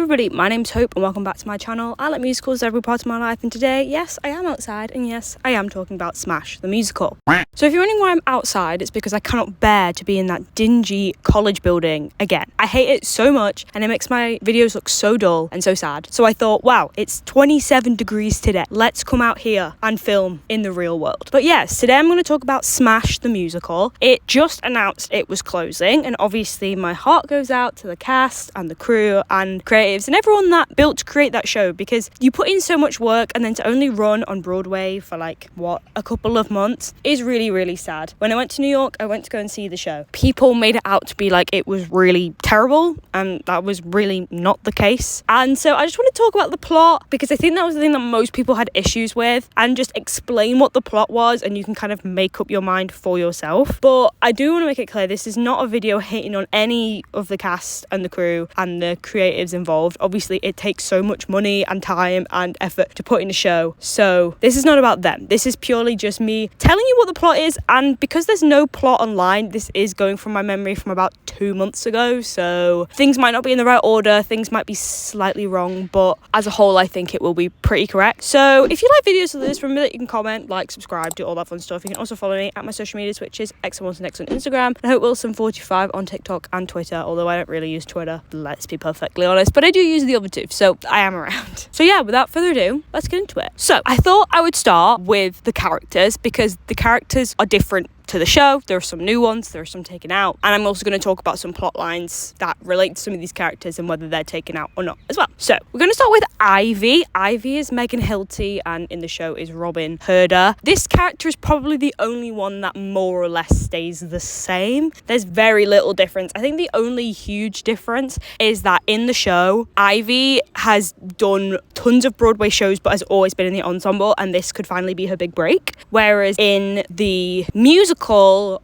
everybody, my name's Hope and welcome back to my channel. I like musicals every part of my life, and today, yes, I am outside, and yes, I am talking about Smash, the musical. So if you're wondering why I'm outside, it's because I cannot bear to be in that dingy college building again. I hate it so much and it makes my videos look so dull and so sad. So I thought, wow, it's 27 degrees today. Let's come out here and film in the real world. But yes, today I'm going to talk about Smash, the musical. It just announced it was closing, and obviously my heart goes out to the cast and the crew and creatives and everyone that built to create that show, because you put in so much work and then to only run on Broadway for a couple of months is really sad. When I went to New York, I went to go and see the show. People made it out to be like it was really terrible, and that was really not the case. And so I just want to talk about the plot, because I think that was the thing that most people had issues with, and just explain what the plot was, and you can kind of make up your mind for yourself. But I do want to make it clear, this is not a video hating on any of the cast and the crew and the creatives involved. Obviously it takes so much money and time and effort to put in a show, so this is not about them. This is purely just me telling you what the plot is, and because there's no plot online, this is going from my memory from about 2 months ago, so things might not be in the right order, things might be slightly wrong, but as a whole I think it will be pretty correct. So if you like videos of this, remember that you can comment, like, subscribe, do all that fun stuff. You can also follow me at my social media switches, xandwilsonx on Instagram, and HopeWilson45 on TikTok and Twitter, although I don't really use Twitter, let's be perfectly honest, but I do use the other two, so I am around. So yeah, without further ado, let's get into it. So I thought I would start with the characters, because the characters are different to the show. There are some new ones, there are some taken out, and I'm also going to talk about some plot lines that relate to some of these characters and whether they're taken out or not as well. So we're going to start with Ivy. Ivy is Megan Hilty, and in the show is Robin Herder. This character is probably the only one that more or less stays the same. There's very little difference. I think the only huge difference is that in the show, Ivy has done tons of Broadway shows but has always been in the ensemble, and this could finally be her big break. Whereas in the musical,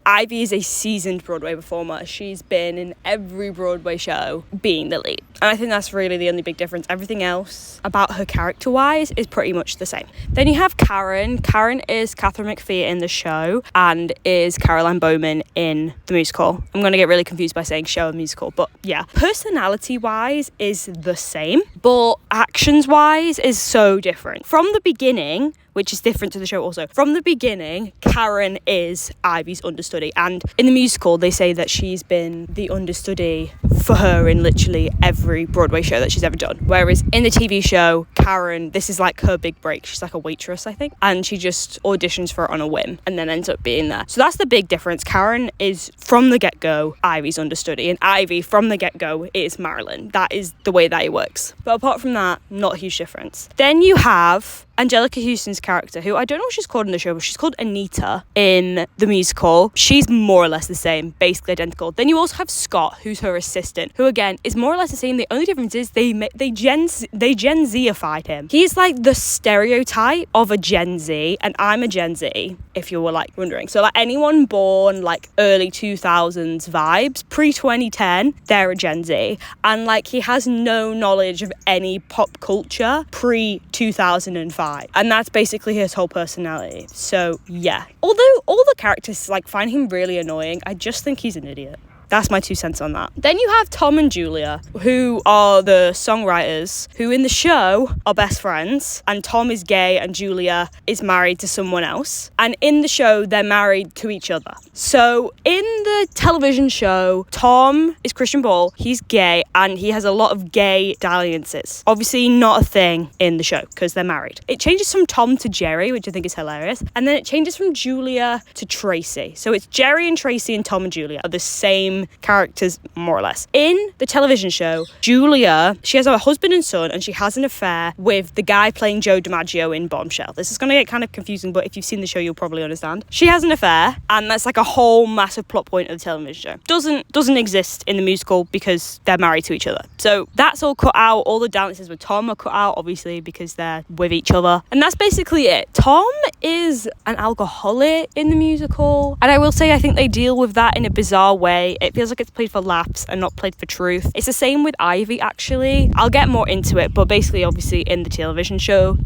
Ivy is a seasoned Broadway performer. She's been in every Broadway show being the lead. And I think that's really the only big difference. Everything else about her character-wise is pretty much the same. Then you have Karen. Karen is Catherine McPhee in the show and is Caroline Bowman in the musical. I'm going to get really confused by saying show and musical, but yeah. Personality-wise is the same, but actions-wise is so different. From the beginning, which is different to the show also. From the beginning, Karen is Ivy's understudy, and in the musical they say that she's been the understudy for her in literally every Broadway show that she's ever done. Whereas in the TV show, Karen, this is like her big break. She's like a waitress, I think, and she just auditions for it on a whim and then ends up being there. So that's the big difference. Karen is from the get-go Ivy's understudy, and Ivy from the get-go is Marilyn. That is the way that it works. But apart from that, not a huge difference. Then you have Angelica Houston's character, who I don't know what she's called in the show, but she's called Anita in the musical. She's more or less the same, basically identical. Then you also have Scott, who's her assistant, who again is more or less the same. The only difference is they Gen Z-ified him. He's like the stereotype of a Gen Z, and I'm a Gen Z, if you were like wondering. So like anyone born like early 2000s vibes, pre-2010, they're a Gen Z. And like he has no knowledge of any pop culture pre-2005. And that's basically his whole personality. So yeah, although all the characters like find him really annoying, I just think he's an idiot. That's my 2 cents on that. Then you have Tom and Julia, who are the songwriters, who in the show are best friends, and Tom is gay and Julia is married to someone else. And in the show, they're married to each other. So in the television show, Tom is Christian Bale, he's gay, and he has a lot of gay dalliances. Obviously not a thing in the show, because they're married. It changes from Tom to Jerry, which I think is hilarious, and then it changes from Julia to Tracy. So it's Jerry and Tracy, and Tom and Julia are the same characters more or less. In the television show, Julia, she has a husband and son, and she has an affair with the guy playing Joe DiMaggio in Bombshell. This is going to get kind of confusing, but if you've seen the show you'll probably understand. She has an affair, and that's like a whole massive plot point of the television show. Doesn't exist in the musical because they're married to each other. So that's all cut out. All the dances with Tom are cut out, obviously, because they're with each other. And that's basically it. Tom is an alcoholic in the musical, and I will say I think they deal with that in a bizarre way. It feels like it's played for laughs and not played for truth. It's the same with Ivy, actually. I'll get more into it, but basically, obviously, in the television show,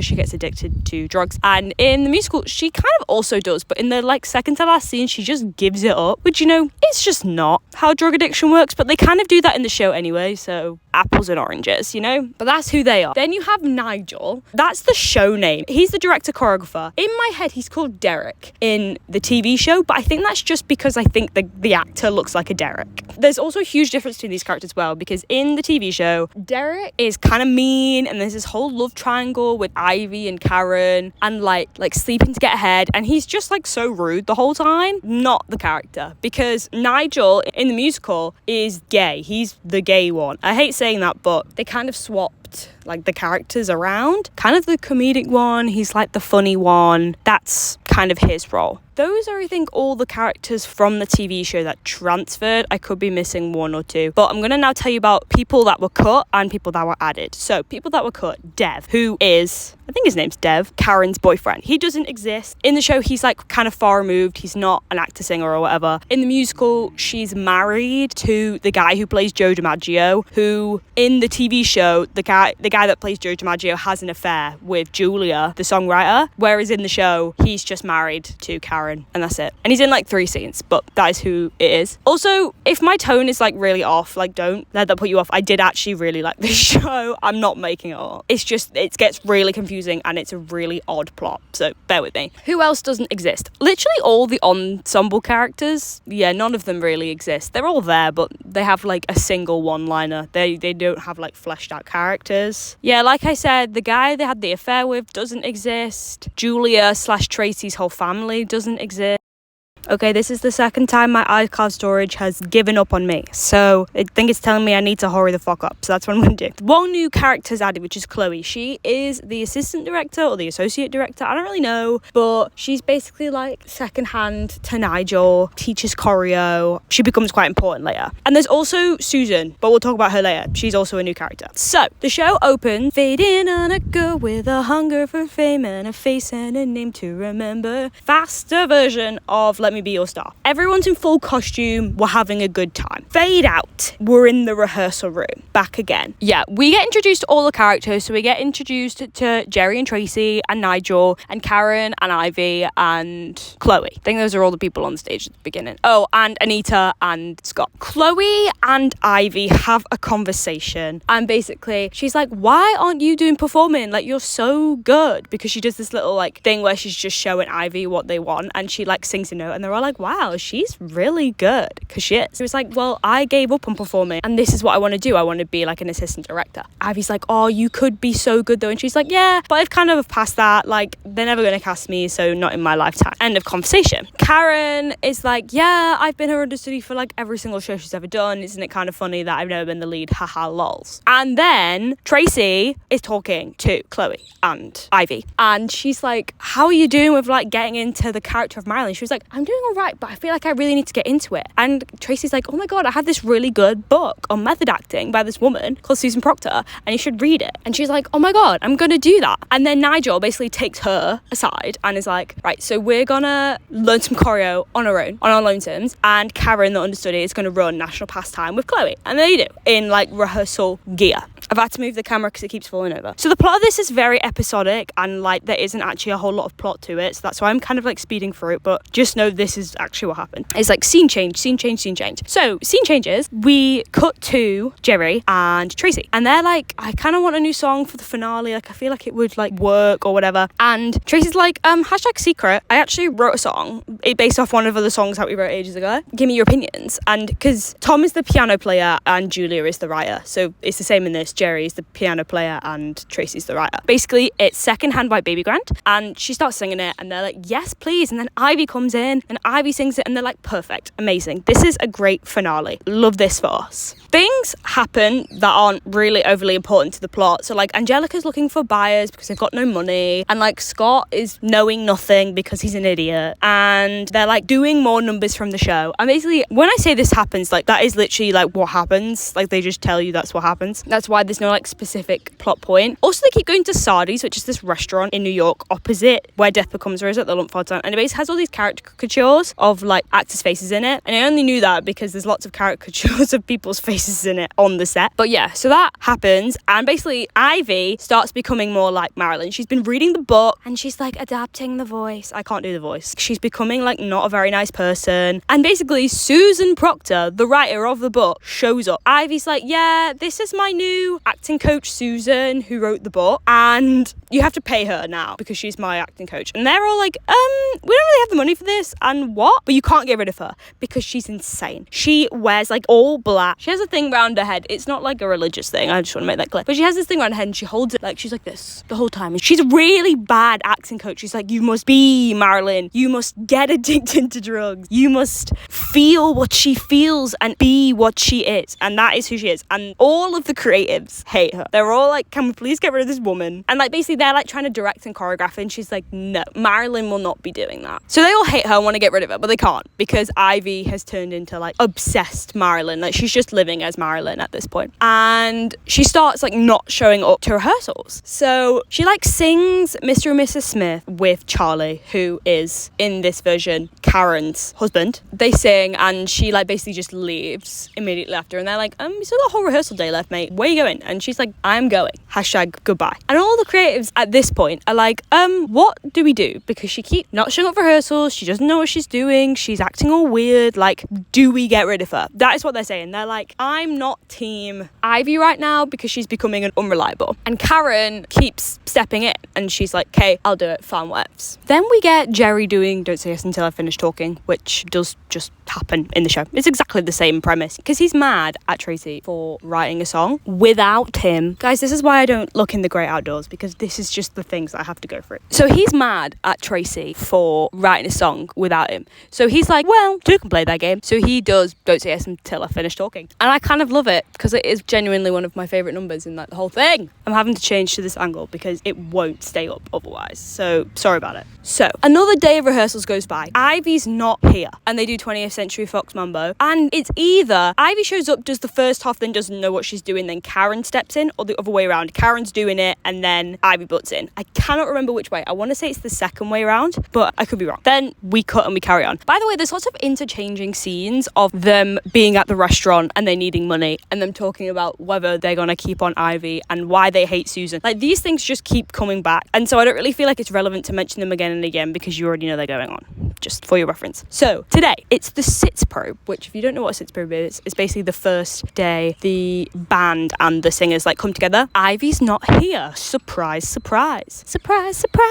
she gets addicted to drugs. And in the musical, she kind of also does, but in the like second to last scene, she just gives it up, which, you know, it's just not how drug addiction works, but they kind of do that in the show anyway, so apples and oranges, you know? But that's who they are. Then you have Nigel. That's the show name. He's the director choreographer. In my head, he's called Derek in the TV show, but I think that's just because I think the actor looks like a Derek. There's also a huge difference between these characters as well, because in the TV show, Derek is kind of mean, and there's this whole love triangle with Ivy and Karen, and like sleeping to get ahead, and he's just like so rude the whole time. Not the character, because Nigel in the musical is gay. He's the gay one. I hate saying that, but they kind of swapped like the characters around. Kind of the comedic one, he's like the funny one. That's kind of his role. Those are, I think, all the characters from the TV show that transferred. I could be missing one or two, but I'm going to now tell you about people that were cut and people that were added. So people that were cut, Dev, who is, I think his name's Dev, Karen's boyfriend. He doesn't exist. In the show, he's like kind of far removed. He's not an actor, singer or whatever. In the musical, she's married to the guy who plays Joe DiMaggio, who in the TV show, the guy that plays Joe DiMaggio has an affair with Julia, the songwriter, whereas in the show, he's just married to Karen, and that's it. And he's in like 3 scenes, but that is who it is. Also, if my tone is like really off, like don't let that put you off. I did actually really like this show. I'm not making it up. It's just, it gets really confusing and it's a really odd plot, so bear with me. Who else doesn't exist? Literally all the ensemble characters, yeah, none of them really exist. They're all there, but they have like a single one-liner. They don't have like fleshed out characters. Yeah, like I said, the guy they had the affair with doesn't exist. Julia/Tracy's whole family doesn't exist. Okay, this is the second time my iCloud storage has given up on me, so I think it's telling me I need to hurry the fuck up, so that's what I'm going to do. One new character's added, which is Chloe. She is the assistant director or the associate director, I don't really know, but she's basically like second hand to Nigel, teaches choreo. She becomes quite important later. And there's also Susan, but we'll talk about her later. She's also a new character. So, the show opens, fading on a girl with a hunger for fame and a face and a name to remember. Faster version of Let Me Be Your Star. Everyone's in full costume, we're having a good time. Fade out, we're in the rehearsal room, back again. Yeah, we get introduced to all the characters, so we get introduced to Jerry and Tracy and Nigel and Karen and Ivy and Chloe. I think those are all the people on stage at the beginning. Oh, and Anita and Scott. Chloe and Ivy have a conversation, and basically she's like, why aren't you doing performing? Like, you're so good. Because she does this little like thing where she's just showing Ivy what they want, and she like sings a note, and they're all like, wow, she's really good, because she is. It was like, well, I gave up on performing and this is what I want to do. I want to be like an assistant director. Ivy's like, oh, you could be so good though. And she's like, yeah, but I've kind of passed that. Like, they're never going to cast me, so not in my lifetime. End of conversation. Karen is like, yeah, I've been her understudy for like every single show she's ever done. Isn't it kind of funny that I've never been the lead? Haha, lols. And then Tracy is talking to Chloe and Ivy, and she's like, how are you doing with like getting into the character of Marilyn? She was like, I'm doing all right, but I feel like I really need to get into it. And Tracy's like, oh my god, I have this really good book on method acting by this woman called Susan Proctor, and you should read it. And she's like, oh my god, I'm gonna do that. And then Nigel basically takes her aside and is like, right, so we're gonna learn some choreo on our own, on our lonesomes, and Karen, the understudy, is gonna run National Pastime with Chloe. And they do, in like rehearsal gear. I've had to move the camera because it keeps falling over. So the plot of this is very episodic, and like there isn't actually a whole lot of plot to it, so that's why I'm kind of like speeding through it, but just know this is actually what happened. It's like scene change, scene change, scene change. So scene changes, we cut to Jerry and Tracy, and they're like, I kind of want a new song for the finale, like I feel like it would like work or whatever. And Tracy's like, hashtag secret, I actually wrote a song based off one of the songs that we wrote ages ago. Give me your opinions. And because Tom is the piano player and Julia is the writer, so it's the same in this. Jerry is the piano player and Tracy's the writer. Basically, it's Secondhand by Baby Grant, and she starts singing it, and they're like, yes, please. And then Ivy comes in, and Ivy sings it, and they're like, perfect, amazing. This is a great finale. Love this for us. Things happen that aren't really overly important to the plot. So, like, Angelica's looking for buyers because they've got no money, and, like, Scott is knowing nothing because he's an idiot, and they're, like, doing more numbers from the show. And basically, when I say this happens, like, that is literally, like, what happens. Like, they just tell you that's what happens. That's why there's no like specific plot point. Also, they keep going to Sardi's, which is this restaurant in New York opposite where Death Becomes Her is at the Lumpford Town, and it basically has all these caricatures of like actors' faces in it. And I only knew that because there's lots of caricatures of people's faces in it on the set. But yeah, so that happens, and basically Ivy starts becoming more like Marilyn. She's been reading the book and she's like adapting the voice. I can't do the voice. She's becoming like not a very nice person. And basically Susan Proctor, the writer of the book, shows up. Ivy's like, yeah, this is my new acting coach Susan, who wrote the book, and you have to pay her now because she's my acting coach. And they're all like, we don't really have the money for this, and what? But you can't get rid of her because she's insane. She wears like all black. She has a thing around her head. It's not like a religious thing, I just want to make that clear. But she has this thing around her head and she holds it like she's like this the whole time. And she's a really bad acting coach. She's like, you must be Marilyn. You must get addicted to drugs. You must feel what she feels and be what she is. And that is who she is. And all of the creatives hate her. They're all like, can we please get rid of this woman? And like basically they're like trying to direct and choreograph it, and she's like, no, Marilyn will not be doing that. So they all hate her and want to get rid of her, but they can't because Ivy has turned into like obsessed Marilyn. Like she's just living as Marilyn at this point. And she starts like not showing up to rehearsals. So she like sings Mr. and Mrs. Smith with Charlie, who is in this version Karen's husband. They sing and she like basically just leaves immediately after, and they're like, you still got a whole rehearsal day left, mate. Where are you going? And she's like, I'm going. #goodbye. And all the creatives at this point are like, what do we do? Because she keeps not showing up for rehearsals, she doesn't know what she's doing, she's acting all weird, like, do we get rid of her? That is what they're saying. They're like, I'm not team Ivy right now because she's becoming an unreliable. And Karen keeps stepping in and she's like, okay, I'll do it, fine, whatevs. Then we get Jerry doing Don't Say Yes Until I Finish Talking, which does just happen in the show. It's exactly the same premise because he's mad at Tracy for writing a song without him. Guys, this is why I don't look in the great outdoors, because this is just the things that I have to go through. So he's mad at Tracy for writing a song without him. So he's like, well, two can play that game. So he does Don't Say Yes Until I Finish Talking. And I kind of love it because it is genuinely one of my favourite numbers in that whole thing. I'm having to change to this angle because it won't stay up otherwise. So sorry about it. So another day of rehearsals goes by. Ivy's not here and they do 20th Century Fox Mambo. And it's either Ivy shows up, does the first half, then doesn't know what she's doing, then Karen steps in, or the other way around. Karen's doing it and then Ivy butts in. I cannot remember which way. I want to say it's the second way around, but I could be wrong. Then we cut and we carry on. By the way, there's lots of interchanging scenes of them being at the restaurant and they needing money and them talking about whether they're going to keep on Ivy and why they hate Susan. Like, these things just keep coming back. And so I don't really feel like it's relevant to mention them again and again because you already know they're going on, just for your reference. So today, it's the Sitz Probe, which if you don't know what a Sitz Probe is, it's basically the first day the band and the singers like come together. Ivy's not here. Surprise, surprise. Surprise, surprise.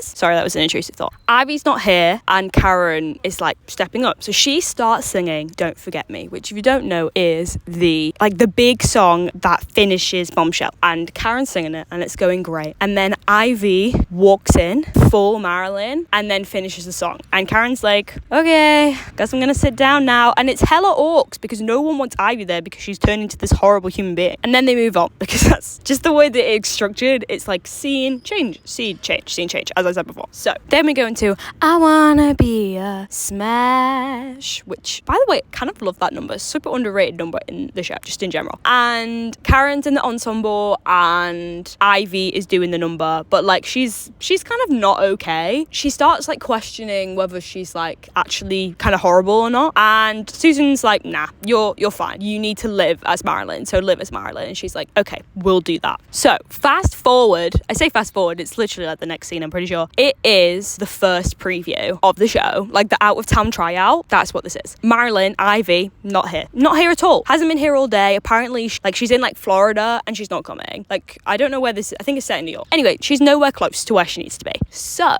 Sorry, that was an intrusive thought. Ivy's not here and Karen is like stepping up. So she starts singing Don't Forget Me, which if you don't know is the big song that finishes Bombshell. And Karen's singing it and it's going great. And then Ivy walks in full Marilyn and then finishes the song. And Karen's like, okay, guess I'm gonna sit down now. And it's hella orcs because no one wants Ivy there because she's turned into this horrible human being. And then they move on because that's just the way that it's structured. It's like scene change, scene change, as I said before. So then we go into I Wanna Be a Smash, which, by the way, kind of love that number. Super underrated number in the show, just in general. And Karen's in the ensemble and Ivy is doing the number, but like she's kind of not okay. She starts like questioning whether she's like actually kind of horrible or not. And Susan's like, nah, you're fine. You need to live as Marilyn, so live as Marilyn. And she's like, okay, we'll do that. So fast forward, I say fast forward, it's literally like the next scene, I'm pretty sure. It is the first preview of the show, like the out of town tryout. That's what this is. Marilyn, Ivy, not here at all. Hasn't been here all day. Apparently she's in like Florida and she's not coming. Like, I don't know where this is. I think it's set in New York. Anyway, she's nowhere close to where she needs to be. So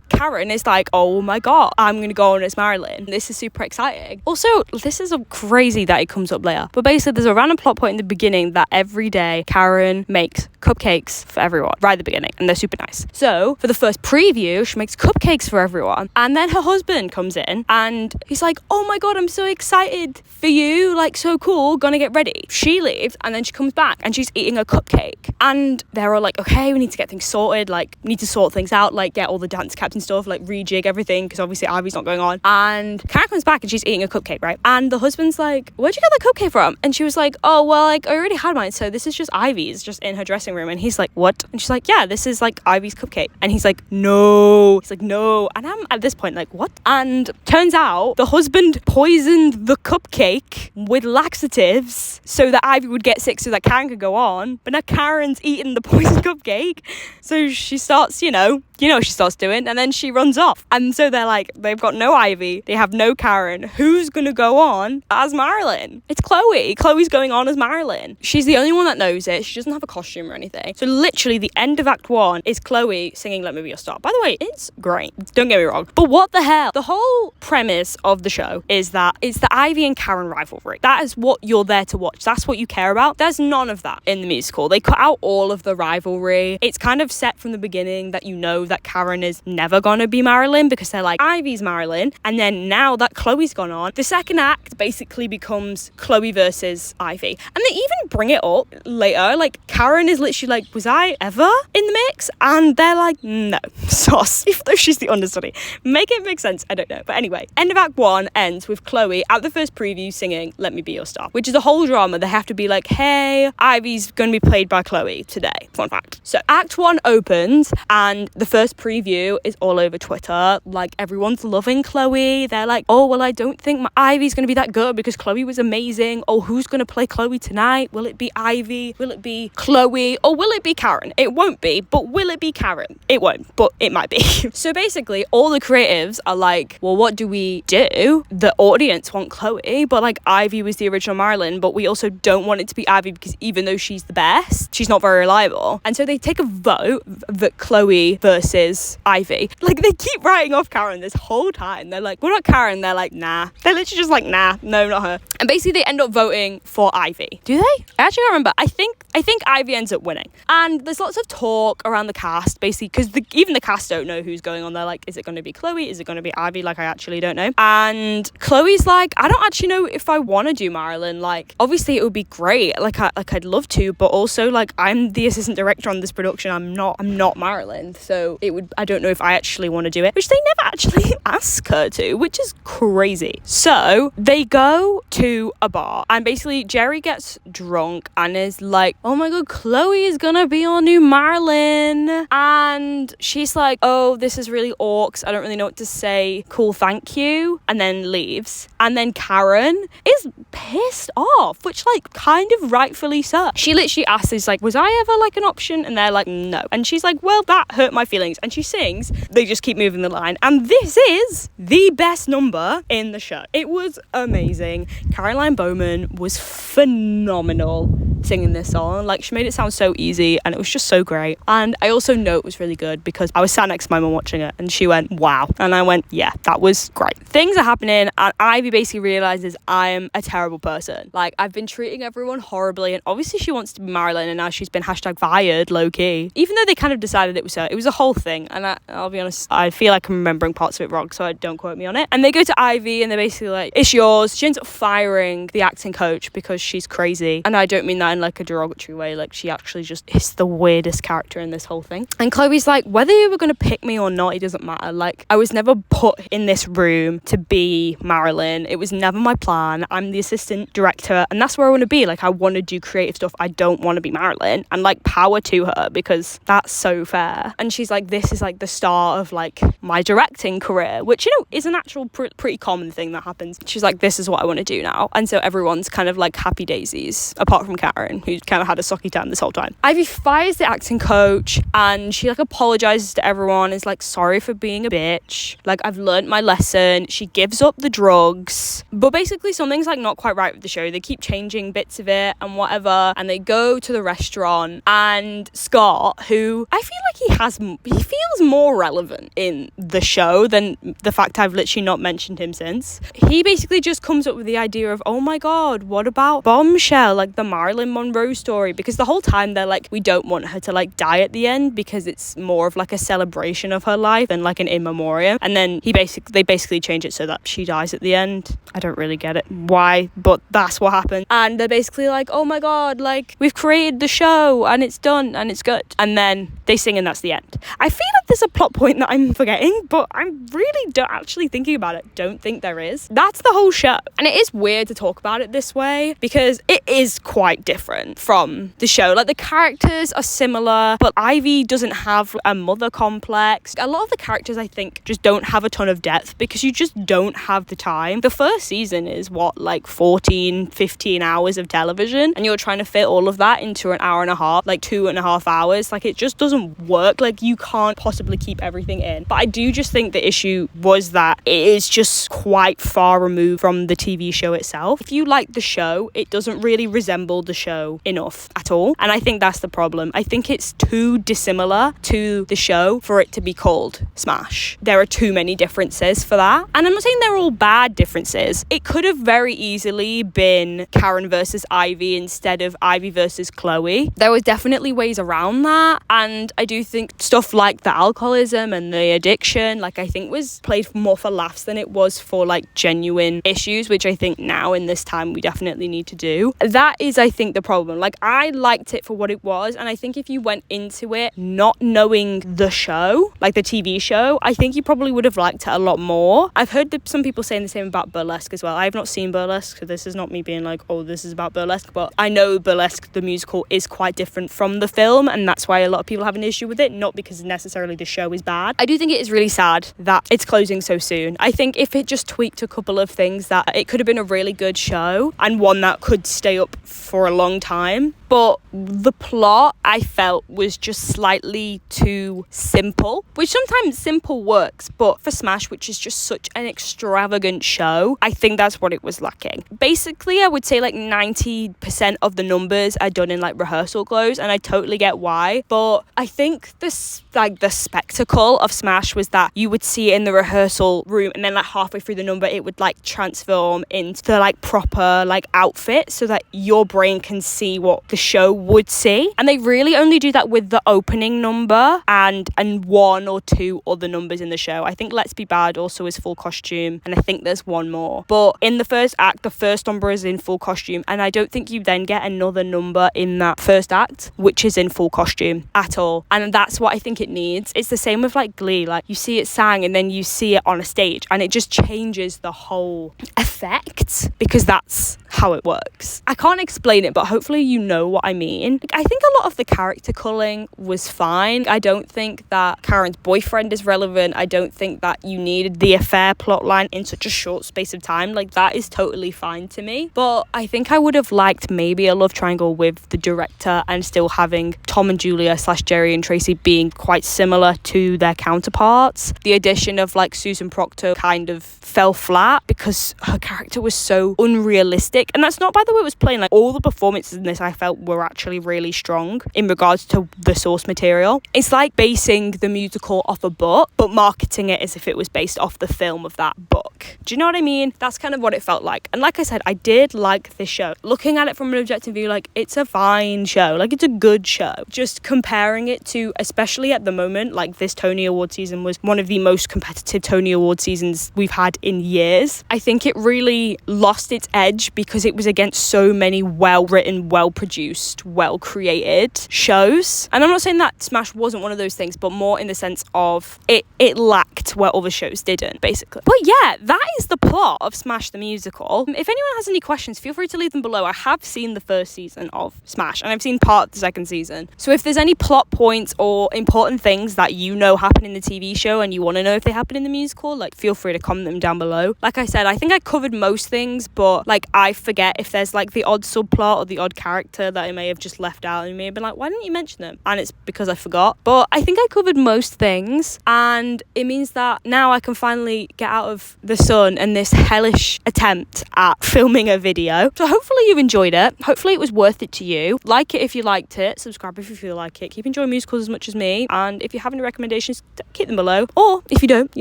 Karen is like, oh my god, I'm gonna go on as Marilyn. This is super exciting. Also, this is crazy that it comes up later, but basically there's a random plot point in the beginning that every day Karen makes cupcakes for everyone right at the beginning, and they're super nice. So for the first preview, she makes cupcakes for everyone, and then her husband comes in and he's like, oh my god, I'm so excited for you, like so cool, gonna get ready. She leaves and then she comes back and she's eating a cupcake, and they're all like, okay, we need to get things sorted, like need to sort things out, like get all the dance caps and stuff, like rejig everything, because obviously Ivy's not going on. And Karen comes back and she's eating a cupcake, right? And the husband's like, where'd you get that cupcake from? And she was like, oh well, like I already had mine, so this is just Ivy's, just in her dressing room. And he's like, what? And she's like, yeah, this is like Ivy's cupcake. And he's like, no. He's like, no. And I'm at this point like, what? And turns out the husband poisoned the cupcake with laxatives so that Ivy would get sick so that Karen could go on. But now Karen's eaten the poisoned cupcake, so she starts, you know what she starts doing, and then she runs off. And so they're like, they've got no Ivy, they have no Karen. Who's gonna go on as Marilyn? It's Chloe. Chloe's going on as Marilyn. She's the only one that knows it. She doesn't have a costume or anything. So literally the end of Act 1 is Chloe singing Let Me Be Your Star. By the way, it's great, don't get me wrong, but what the hell? The whole premise of the show is that it's the Ivy and Karen rivalry. That is what you're there to watch. That's what you care about. There's none of that in the musical. They cut out all of the rivalry. It's kind of set from the beginning that you know that Karen is never gonna be Marilyn, because they're like, Ivy's Marilyn, and then now that Chloe's gone on, the second act basically becomes Chloe versus Ivy. And they even bring it up later, like Karen is literally like, was I ever in the mix? And they're like, no, sauce, even though she's the understudy. Make it make sense, I don't know. But anyway, end of Act 1 ends with Chloe at the first preview singing Let Me Be Your Star, which is a whole drama. They have to be like, hey, Ivy's gonna be played by Chloe today, fun fact. So Act 1 opens and the first preview is all over Twitter, like everyone's loving Chloe. They're like, oh well, I don't think my Ivy's gonna be that good because Chloe was amazing. Oh, who's gonna play Chloe tonight? Will it be Ivy? Will it be Chloe? Or will it be Karen? It won't be, but will it be Karen? It won't, but it might be. So basically all the creatives are like, well, what do we do? The audience want Chloe, but like Ivy was the original Marilyn, but we also don't want it to be Ivy because even though she's the best, she's not very reliable. And so they take a vote that Chloe versus Ivy. Like they keep writing off Karen this whole time. They're like, we're not Karen. They're like, nah. They're literally just like, nah, no, not her. And basically they end up voting for Ivy. Do they? I actually don't remember. I think Ivy ends up winning. And there's lots of talk around the cast, basically, because even the cast don't know who's going on. They're like, is it going to be Chloe? Is it going to be Ivy? Like, I actually don't know. And Chloe's like, I don't actually know if I want to do Marilyn. Like, obviously it would be great. I'd love to, but also like I'm the assistant director on this production. I'm not Marilyn. So I don't know if I actually want to do it, which they never actually ask her to, which is crazy. So they go to a bar and basically Jerry gets drunk and is like, oh my god, Chloe is gonna be our new Marilyn. And she's like, oh, this is really orcs, I don't really know what to say, cool, thank you, and then leaves. And then Karen is pissed off, which like kind of rightfully so. She literally asks, is like, was I ever like an option? And they're like, no. And she's like, well, that hurt my feelings. And she sings, they just keep moving the line, and this is the best number in the show. It was amazing. Caroline Bowman was phenomenal singing this song. Like, she made it sound so easy and it was just so great. And I also know it was really good because I was sat next to my mum watching it and she went, wow. And I went, yeah, that was great. Things are happening and Ivy basically realizes I'm a terrible person. Like, I've been treating everyone horribly, and obviously she wants to be Marilyn, and now she's been #fired low-key, even though they kind of decided it was her. It was a whole thing, and I'll be honest, I feel like I'm remembering parts of it wrong, so don't quote me on it. And they go to Ivy and they're basically like, it's yours. She ends up firing the acting coach because she's crazy, and I don't mean that in like a derogatory way. Like, she actually just is the weirdest character in this whole thing. And Chloe's like, whether you were going to pick me or not, it doesn't matter. Like, I was never put in this room to be Marilyn. It was never my plan. I'm the assistant director and that's where I want to be. Like, I want to do creative stuff. I don't want to be Marilyn. And like, power to her, because that's so fair. And she's like, this is like the start of like my directing career, which, you know, is an actual pretty common thing that happens. She's like, this is what I want to do now. And so everyone's kind of like happy daisies, apart from Karen, who kind of had a sucky time this whole time. Ivy fires the acting coach and she like apologizes to everyone, is like, sorry for being a bitch, like, I've learned my lesson. She gives up the drugs, but basically something's like not quite right with the show. They keep changing bits of it and whatever, and they go to the restaurant, and Scott, who I feel like he feels more relevant in the show than the fact I've literally not mentioned him since. He basically just comes up with the idea of, oh my god, what about Bombshell, like the Marilyn Monroe story? Because the whole time they're like, we don't want her to like die at the end because it's more of like a celebration of her life and like an in memoriam. And then they basically change it so that she dies at the end. I don't really get it why, but that's what happened. And they're basically like, oh my god, like we've created the show and it's done and it's good. And then they sing and that's the end. I feel like there's a plot point that I'm forgetting, but I'm really actually thinking about it. Don't think there is. That's the whole show. And it is weird to talk about it this way because it is quite different from the show. Like the characters are similar, but Ivy doesn't have a mother complex. A lot of the characters I think just don't have a ton of depth because you just don't have the time. The first season is what, like 15 hours of television, and you're trying to fit all of that into an hour and a half, like 2.5 hours. Like it just doesn't work. Like you can't possibly keep everything in. But I do just think the issue was that it is just quite far removed from the TV show itself. If you like the show, it doesn't really resemble the show enough at all, and I think that's the problem. I think it's too dissimilar to the show for it to be called Smash. There are too many differences for that, and I'm not saying they're all bad differences. It could have very easily been Karen versus Ivy instead of Ivy versus Chloe. There were definitely ways around that, and I do think stuff like the alcoholism and the addiction, like I think was played more for laughs than it was for like genuine issues, which I think now in this time we definitely need to do. That is, I think, the problem. Like I liked it for what it was, and I think if you went into it not knowing the show, like the TV show, I think you probably would have liked it a lot more. I've heard some people saying the same about Burlesque as well. I have not seen Burlesque, so this is not me being like, oh, this is about Burlesque, but I know Burlesque, the musical, is quite different from the film, and that's why a lot of people have an issue with it, not because necessarily the show is bad. I do think it is really sad that it's closing so soon. I think if it just tweaked a couple of things, that it could have been a really good show and one that could stay up for a long time. But the plot, I felt, was just slightly too simple, which sometimes simple works, but for Smash, which is just such an extravagant show, I think that's what it was lacking. Basically, I would say like 90% of the numbers are done in like rehearsal clothes, and I totally get why, but I think this, like the spectacle of Smash was that you would see it in the rehearsal room, and then like halfway through the number, it would like transform into the like proper like outfit so that your brain can see what the show would see. And they really only do that with the opening number and one or two other numbers in the show. I think Let's Be Bad also is full costume, and I think there's one more, but in the first act the first number is in full costume, and I don't think you then get another number in that first act which is in full costume at all, and that's what I think it needs. It's the same with like Glee. Like you see it sang and then you see it on a stage, and it just changes the whole effect because that's how it works. I can't explain it, but hopefully you know what I mean. I think a lot of the character culling was fine. I don't think that Karen's boyfriend is relevant. I don't think that you needed the affair plotline in such a short space of time. Like that is totally fine to me. But I think I would have liked maybe a love triangle with the director and still having Tom and Julia / Jerry and Tracy being quite similar to their counterparts. The addition of like Susan Proctor kind of fell flat because her character was so unrealistic, and that's not, by the way, it was playing. Like all the performances in this I felt were actually really strong in regards to the source material. It's like basing the musical off a book but marketing it as if it was based off the film of that book. Do you know what I mean? That's kind of what it felt like. And like I said, I did like this show. Looking at it from an objective view, like it's a fine show, like it's a good show. Just comparing it to, especially at the moment, like this Tony Award season was one of the most competitive Tony Award seasons we've had in years. I think it really lost its edge because it was against so many well-written, well-produced, well-created shows. And I'm not saying that Smash wasn't one of those things, but more in the sense of it lacked where other shows didn't, basically. But yeah, that is the plot of Smash the Musical. If anyone has any questions, feel free to leave them below. I have seen the first season of Smash, and I've seen part of the second season. So if there's any plot points or important things that you know happen in the TV show and you want to know if they happen in the musical, like feel free to comment them down below. Like I said, I think I covered most things, but like I forget if there's like the odd subplot or the odd character that I may have just left out, and you may have been like, why didn't you mention them? And it's because I forgot. But I think I covered most things, and it means that now I can finally get out of the sun and this hellish attempt at filming a video. So hopefully you enjoyed it. Hopefully it was worth it to you. Like it if you liked it, subscribe if you feel like it. Keep enjoying musicals as much as me, and if you have any recommendations, keep them below. Or if you don't,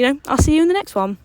I'll see you in the next one.